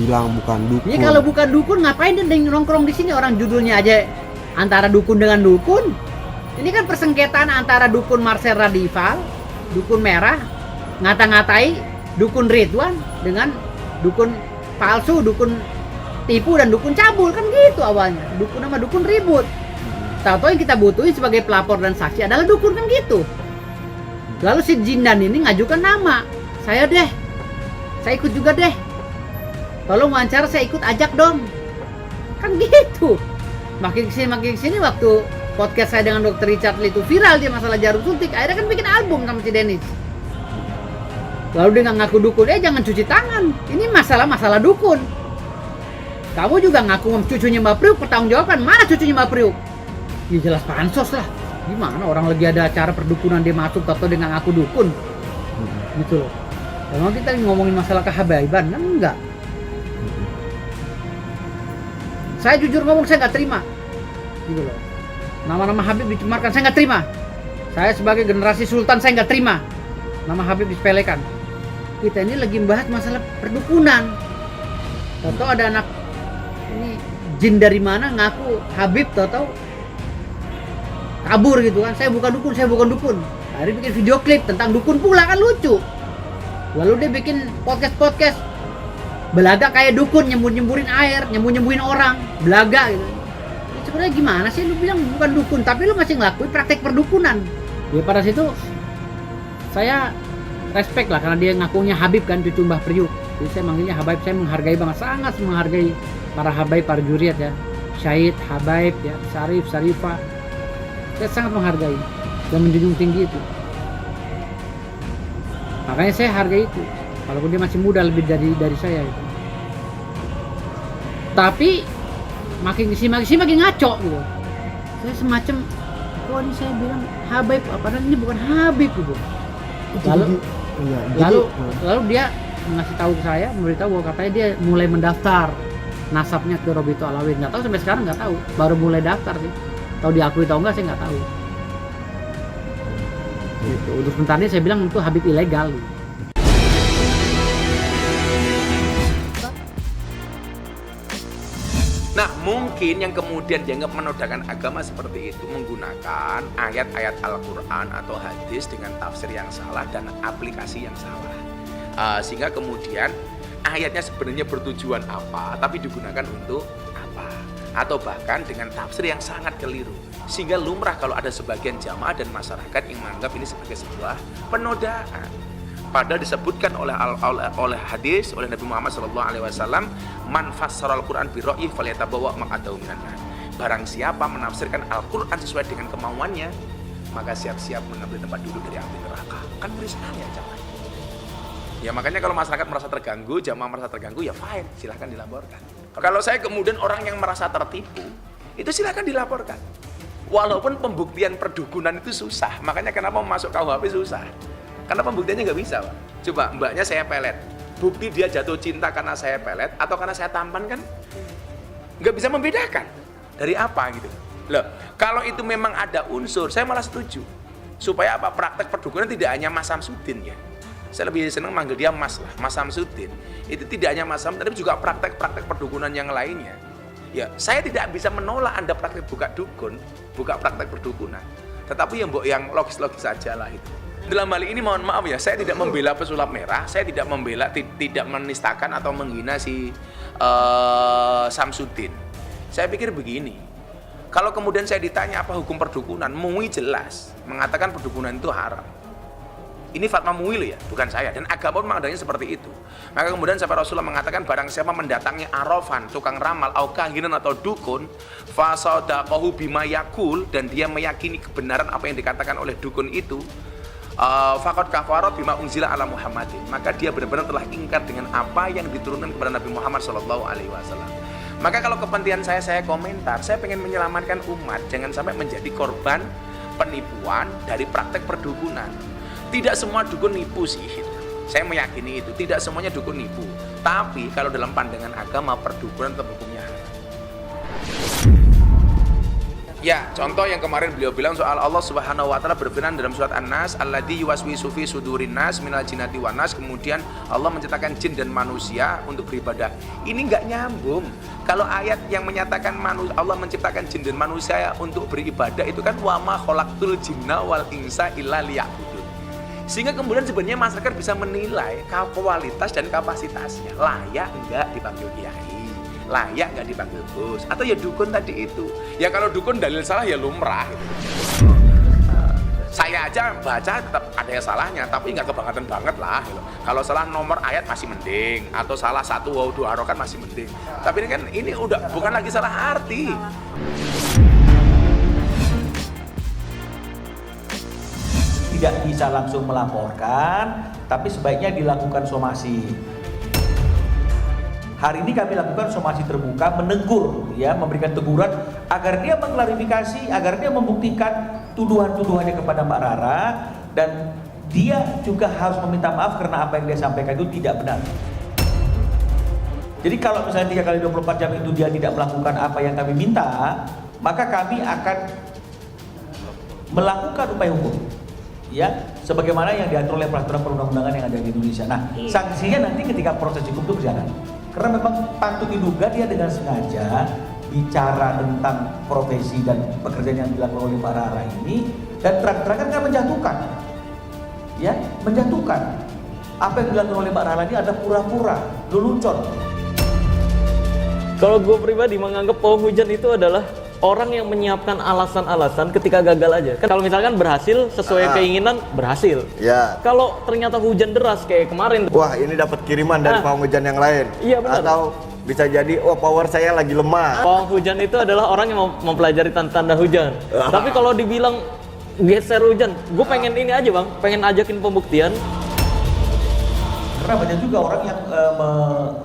bilang bukan dukun. Ini kalau bukan dukun ngapain dia nongkrong di sini, orang judulnya aja antara dukun dengan dukun. Ini kan persengketaan antara dukun Marcel Radival, dukun merah, ngata-ngatai dukun Ridwan dengan dukun palsu, dukun tipu dan dukun cabul, kan gitu awalnya. Dukun sama dukun ribut. Tahu-tahu yang kita butuhin sebagai pelapor dan saksi adalah dukun, kan gitu. Lalu si Jindan ini ngajukan nama, saya ikut juga deh. Tolong wawancara, saya ikut, ajak dong. Kan gitu. Makin kesini waktu podcast saya dengan Dr. Richard Lee itu viral, dia masalah jarum suntik, akhirnya kan bikin album sama si Dennis. Lalu dia ngaku dukun, jangan cuci tangan, ini masalah dukun. Kamu juga ngaku cucunya Mbak Priuk, pertanggungjawaban, mana cucunya Mbak Priuk? Ya jelas pansos lah. Gimana orang lagi ada acara perdukunan dia masuk atau dia nggak ngaku dukun? Gitu loh. Emang kita ngomongin masalah kehabaiban kan enggak? Saya jujur ngomong, saya nggak terima. Gitu loh. Nama-nama Habib dicemarkan, saya nggak terima. Saya sebagai generasi sultan, saya nggak terima nama Habib disepelekan. Kita ini lagi membahas masalah perdukunan. Tahu ada anak ini jin dari mana ngaku Habib, tahu kabur gitu kan. Saya bukan dukun. Hari bikin video klip tentang dukun pula, kan lucu. Lalu dia bikin podcast belaga kayak dukun, nyemburin air, nyemburin orang, belaga gitu. Sebenarnya gimana sih, lu bilang bukan dukun tapi lu masih ngelakuin praktek perdukunan. Ya pada situ saya respect lah, karena dia ngakunya Habib kan, cucu Mbah Priuk. Jadi saya manggilnya Habaib. Saya menghargai banget, sangat menghargai para Habaib, para juriat ya, Syahid, Habaib ya, Syarif, Syarifah. Saya sangat menghargai dan menjunjung tinggi itu. Makanya saya hargai itu, walaupun dia masih muda lebih dari saya gitu. Tapi makin kesini makin ngaco gitu. Saya semacam, kok ini saya bilang Habaib, padahal ini bukan Habib gitu. Lalu dia ngasih tahu ke saya, memberitahu bahwa katanya dia mulai mendaftar nasabnya ke Robito Alawin. Nggak tahu sampai sekarang, nggak tahu, baru mulai daftar sih. Tahu diakui atau enggak saya nggak tahu. Gitu. Untuk sementara ini saya bilang itu Habib ilegal. Nah, mungkin yang kemudian dianggap menodaikan agama seperti itu menggunakan ayat-ayat Al-Quran atau hadis dengan tafsir yang salah dan aplikasi yang salah. Sehingga kemudian ayatnya sebenarnya bertujuan apa, tapi digunakan untuk apa. Atau bahkan dengan tafsir yang sangat keliru. Sehingga lumrah kalau ada sebagian jamaah dan masyarakat yang menganggap ini sebagai sebuah penodaan. Padahal disebutkan oleh hadis oleh Nabi Muhammad SAW, man fassara al-Quran bi ra'yi falyatabawa maq'adahu minan nar. Barang siapa menafsirkan Al-Quran sesuai dengan kemauannya, maka siap-siap mengambil tempat duduk dari api neraka. Kan tulisannya jamaah. Ya makanya kalau masyarakat merasa terganggu, jamaah merasa terganggu, ya fine, silahkan dilaporkan. Kalau saya kemudian orang yang merasa tertipu, itu silahkan dilaporkan. Walaupun pembuktian perdukunan itu susah, makanya kenapa masuk KUHP susah. Karena pembuktiannya nggak bisa, Pak. Coba mbaknya saya pelet, bukti dia jatuh cinta karena saya pelet atau karena saya tampan, kan nggak bisa membedakan dari apa gitu. Loh, kalau itu memang ada unsur, saya malah setuju. Supaya apa? Praktek perdukunan tidak hanya Mas Samsudin ya. Saya lebih senang manggil dia Mas lah, Mas Samsudin. Itu tidak hanya Mas Sam, tapi juga praktek-praktek perdukunan yang lainnya. Ya, saya tidak bisa menolak Anda praktek buka dukun, buka praktek perdukunan. Tetapi yang logis-logis saja lah itu. Dalam hal ini mohon maaf ya, saya tidak membela pesulap merah, saya tidak membela, tidak menistakan atau menghina si Samsudin. Saya pikir begini, kalau kemudian saya ditanya apa hukum perdukunan, MUI jelas mengatakan perdukunan itu haram. Ini fatwa MUI loh ya, bukan saya. Dan agama pun mengadanya seperti itu. Maka kemudian sampai Rasulullah mengatakan barang siapa mendatangi arafan, tukang ramal, au kahinan atau dukun, fasadaqahu bima yakul, dan dia meyakini kebenaran apa yang dikatakan oleh dukun itu, faqad kafara bima unzila ala Muhammadin, maka dia benar-benar telah ingkar dengan apa yang diturunkan kepada Nabi Muhammad SAW. Maka kalau kepentingan saya komentar, saya pengen menyelamatkan umat jangan sampai menjadi korban penipuan dari praktek perdukunan. Tidak semua dukun nipu sih, saya meyakini itu, tidak semuanya dukun nipu. Tapi kalau dalam pandangan agama, perdukunan tetap hukumnya haram. Ya, contoh yang kemarin beliau bilang soal Allah Subhanahu wa taala berfirman dalam surat An-Nas, alladzi yuwaswisu fi sudurin nas minal jinnati wan nas, kemudian Allah menciptakan jin dan manusia untuk beribadah. Ini enggak nyambung. Kalau ayat yang menyatakan Allah menciptakan jin dan manusia untuk beribadah itu kan wa ma khalaqtul jinna wal insa illa liya'budun. Sehingga kemudian sebenarnya masyarakat bisa menilai kualitas dan kapasitasnya. Layak enggak dipanggil kiai? Layak nggak dipanggil bos, atau ya dukun tadi itu. Ya kalau dukun dalil salah ya lumrah gitu. Saya aja baca tetap ada yang salahnya, tapi nggak kebangetan banget lah gitu. Kalau salah nomor ayat masih mending, atau salah satu waw dua harokat masih mending. Tapi ini kan ini udah bukan lagi salah arti. Tidak bisa langsung melaporkan, tapi sebaiknya dilakukan somasi. Hari ini kami lakukan somasi terbuka, menegur, ya, memberikan teguran agar dia mengklarifikasi, agar dia membuktikan tuduhan-tuduhannya kepada Mbak Rara, dan dia juga harus meminta maaf karena apa yang dia sampaikan itu tidak benar. Jadi kalau misalnya 3 kali 24 jam itu dia tidak melakukan apa yang kami minta, maka kami akan melakukan upaya hukum, ya, sebagaimana yang diatur oleh peraturan perundang-undangan yang ada di Indonesia. Nah, sanksinya nanti ketika proses hukum itu berjalan. Karena memang patut diduga dia dengan sengaja bicara tentang profesi dan pekerjaan yang dilakukan oleh Mbak Rara ini, dan terang-terangan kan menjatuhkan, ya, menjatuhkan. Apa yang dilakukan oleh Mbak Rara ini ada pura-pura, lelucon. Kalau gue pribadi menganggap pawang hujan itu adalah orang yang menyiapkan alasan-alasan ketika gagal aja. Kan kalau misalkan berhasil sesuai keinginan, berhasil. Ya. Kalau ternyata hujan deras kayak kemarin, Wah, ini dapat kiriman dari pawang hujan yang lain. Iya, benar. Atau bisa jadi, wah, power saya lagi lemah. pawang hujan itu adalah orang yang mempelajari tanda hujan. Tapi kalau dibilang geser hujan, gue pengen ini aja bang, pengen ajakin pembuktian. Karena banyak juga orang yang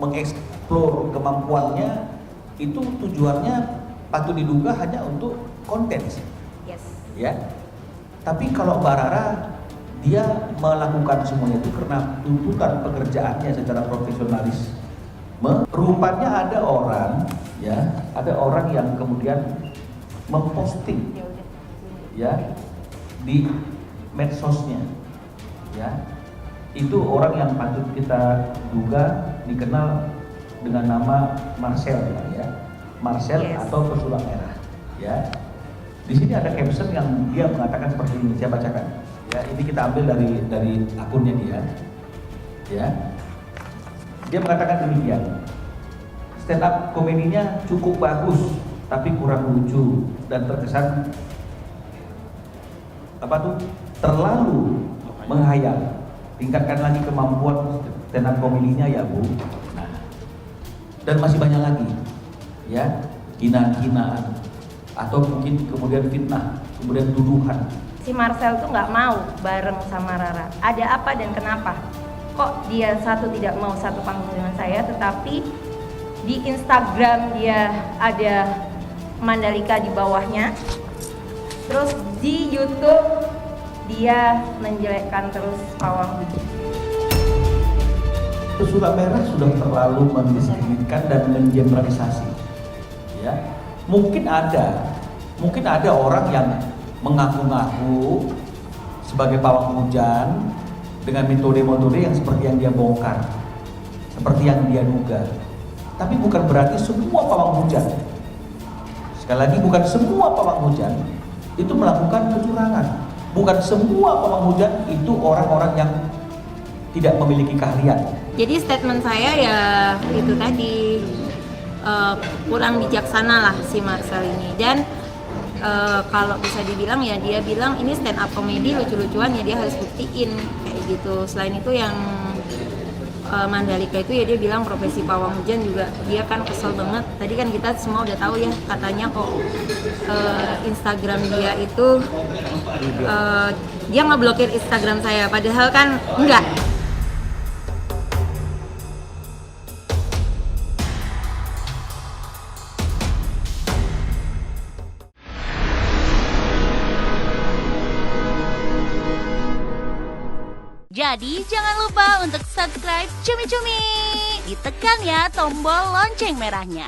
mengeksplor kemampuannya itu tujuannya patut diduga hanya untuk konten sih. Yes. Ya. Tapi kalau Mbak Rara, dia melakukan semuanya itu karena tuntutan pekerjaannya secara profesionalis. Rupanya ada orang, ya, ada orang yang kemudian memposting, ya, di medsosnya, ya. Itu orang yang patut kita duga dikenal dengan nama Marcel, ya. Marcel, yes, atau pesulap merah, ya. Di sini ada caption yang dia mengatakan seperti ini, saya bacakan. Ya, ini kita ambil dari akunnya dia. Ya. Dia mengatakan demikian. Stand up komedinya cukup bagus, tapi kurang lucu dan terkesan terlalu menghayal. Tingkatkan lagi kemampuan stand up komedinya ya, Bu. Nah, dan masih banyak lagi. Ya, hinaan-hinaan, atau mungkin kemudian fitnah, kemudian tuduhan. Si Marcel tuh nggak mau bareng sama Rara. Ada apa dan kenapa? Kok dia tidak mau satu panggung dengan saya, tetapi di Instagram dia ada Mandalika di bawahnya. Terus di YouTube dia menjelekkan terus pawang hujan. Pesulap merah sudah terlalu mendiskreditkan dan mengeneralisasi. Ya, mungkin ada orang yang mengaku-ngaku sebagai pawang hujan dengan metode-metode yang seperti yang dia bongkar, seperti yang dia duga. Tapi bukan berarti semua pawang hujan, sekali lagi bukan semua pawang hujan itu melakukan kecurangan. Bukan semua pawang hujan itu orang-orang yang tidak memiliki keahlian. Jadi statement saya ya itu tadi, kurang bijaksana lah si Marcel ini. Dan kalau bisa dibilang ya dia bilang ini stand up komedi lucu-lucuan, ya dia harus buktiin kayak gitu. Selain itu yang Mandalika itu ya dia bilang profesi pawang hujan juga dia kan kesel banget. Tadi kan kita semua udah tahu ya, katanya kok Instagram dia itu dia ngeblokir Instagram saya, padahal kan enggak. Jadi jangan lupa untuk subscribe Cumi Cumi. Ditekan ya tombol lonceng merahnya.